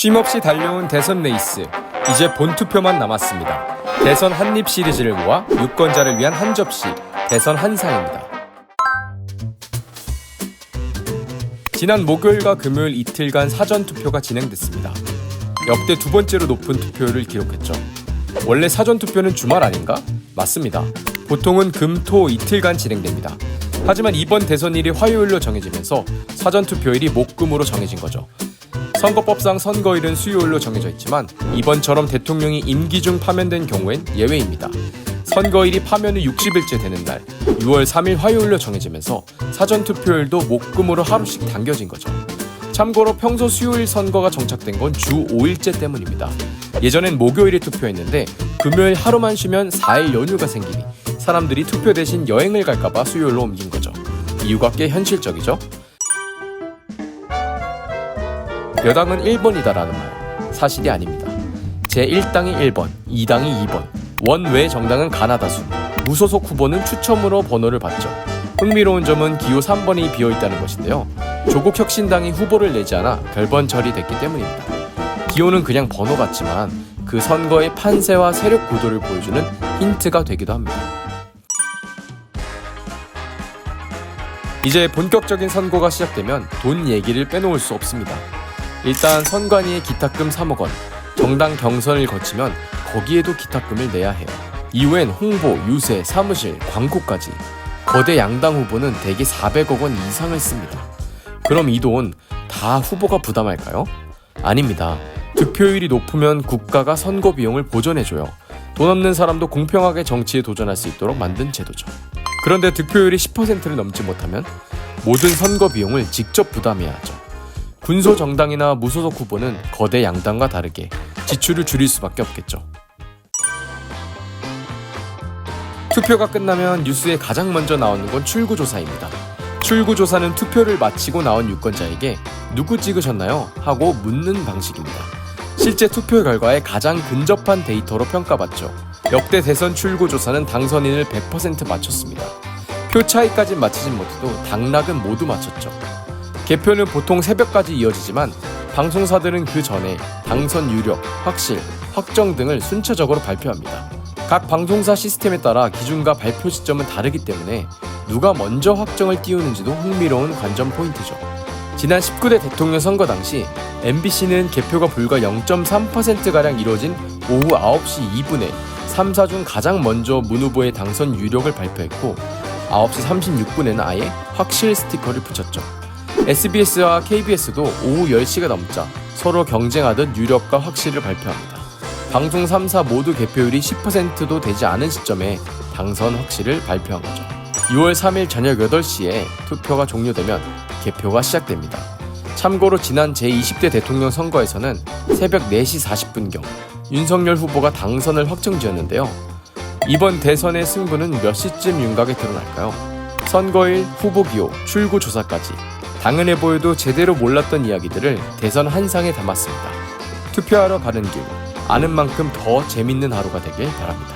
쉼없이 달려온 대선 레이스, 이제 본투표만 남았습니다. 대선 한입 시리즈를 모아 유권자를 위한 한 접시, 대선 한상입니다. 지난 목요일과 금요일 이틀간 사전투표가 진행됐습니다. 역대 두 번째로 높은 투표율을 기록했죠. 원래 사전투표는 주말 아닌가? 맞습니다. 보통은 금, 토 이틀간 진행됩니다. 하지만 이번 대선일이 화요일로 정해지면서 사전투표일이 목금으로 정해진 거죠. 선거법상 선거일은 수요일로 정해져 있지만 이번처럼 대통령이 임기 중 파면된 경우엔 예외입니다. 선거일이 파면 후 60일째 되는 날 6월 3일 화요일로 정해지면서 사전투표일도 목금으로 하루씩 당겨진 거죠. 참고로 평소 수요일 선거가 정착된 건 주 5일째 때문입니다. 예전엔 목요일에 투표했는데 금요일 하루만 쉬면 4일 연휴가 생기니 사람들이 투표 대신 여행을 갈까봐 수요일로 옮긴 거죠. 이유가 꽤 현실적이죠? 여당은 1번이다라는 말, 사실이 아닙니다. 제1당이 1번, 2당이 2번, 원외 정당은 가나다수, 무소속 후보는 추첨으로 번호를 받죠. 흥미로운 점은 기호 3번이 비어있다는 것인데요. 조국 혁신당이 후보를 내지 않아 결번 처리됐기 때문입니다. 기호는 그냥 번호 같지만 그 선거의 판세와 세력 구도를 보여주는 힌트가 되기도 합니다. 이제 본격적인 선거가 시작되면 돈 얘기를 빼놓을 수 없습니다. 일단 선관위에 기탁금 3억 원, 정당 경선을 거치면 거기에도 기탁금을 내야 해요. 이후엔 홍보, 유세, 사무실, 광고까지. 거대 양당 후보는 대개 400억 원 이상을 씁니다. 그럼 이 돈 다 후보가 부담할까요? 아닙니다. 득표율이 높으면 국가가 선거 비용을 보전해줘요. 돈 없는 사람도 공평하게 정치에 도전할 수 있도록 만든 제도죠. 그런데 득표율이 10%를 넘지 못하면 모든 선거 비용을 직접 부담해야 하죠. 군소 정당이나 무소속 후보는 거대 양당과 다르게 지출을 줄일 수밖에 없겠죠. 투표가 끝나면 뉴스에 가장 먼저 나오는 건 출구조사입니다. 출구조사는 투표를 마치고 나온 유권자에게 누구 찍으셨나요? 하고 묻는 방식입니다. 실제 투표 결과에 가장 근접한 데이터로 평가받죠. 역대 대선 출구조사는 당선인을 100% 맞췄습니다. 표 차이까진 맞히진 못해도 당락은 모두 맞췄죠. 개표는 보통 새벽까지 이어지지만 방송사들은 그 전에 당선 유력, 확실, 확정 등을 순차적으로 발표합니다. 각 방송사 시스템에 따라 기준과 발표 시점은 다르기 때문에 누가 먼저 확정을 띄우는지도 흥미로운 관전 포인트죠. 지난 19대 대통령 선거 당시 MBC는 개표가 불과 0.3%가량 이뤄진 오후 9시 2분에 3사 중 가장 먼저 문 후보의 당선 유력을 발표했고 9시 36분에는 아예 확실 스티커를 붙였죠. SBS와 KBS도 오후 10시가 넘자 서로 경쟁하듯 유력과 확실을 발표합니다. 방송 3사 모두 개표율이 10%도 되지 않은 시점에 당선 확실을 발표한 거죠. 6월 3일 저녁 8시에 투표가 종료되면 개표가 시작됩니다. 참고로 지난 제20대 대통령 선거에서는 새벽 4시 40분경 윤석열 후보가 당선을 확정지었는데요. 이번 대선의 승부는 몇 시쯤 윤곽에 드러날까요? 선거일, 후보 기호, 출구 조사까지 당연해 보여도 제대로 몰랐던 이야기들을 대선 한상에 담았습니다. 투표하러 가는 길, 아는 만큼 더 재밌는 하루가 되길 바랍니다.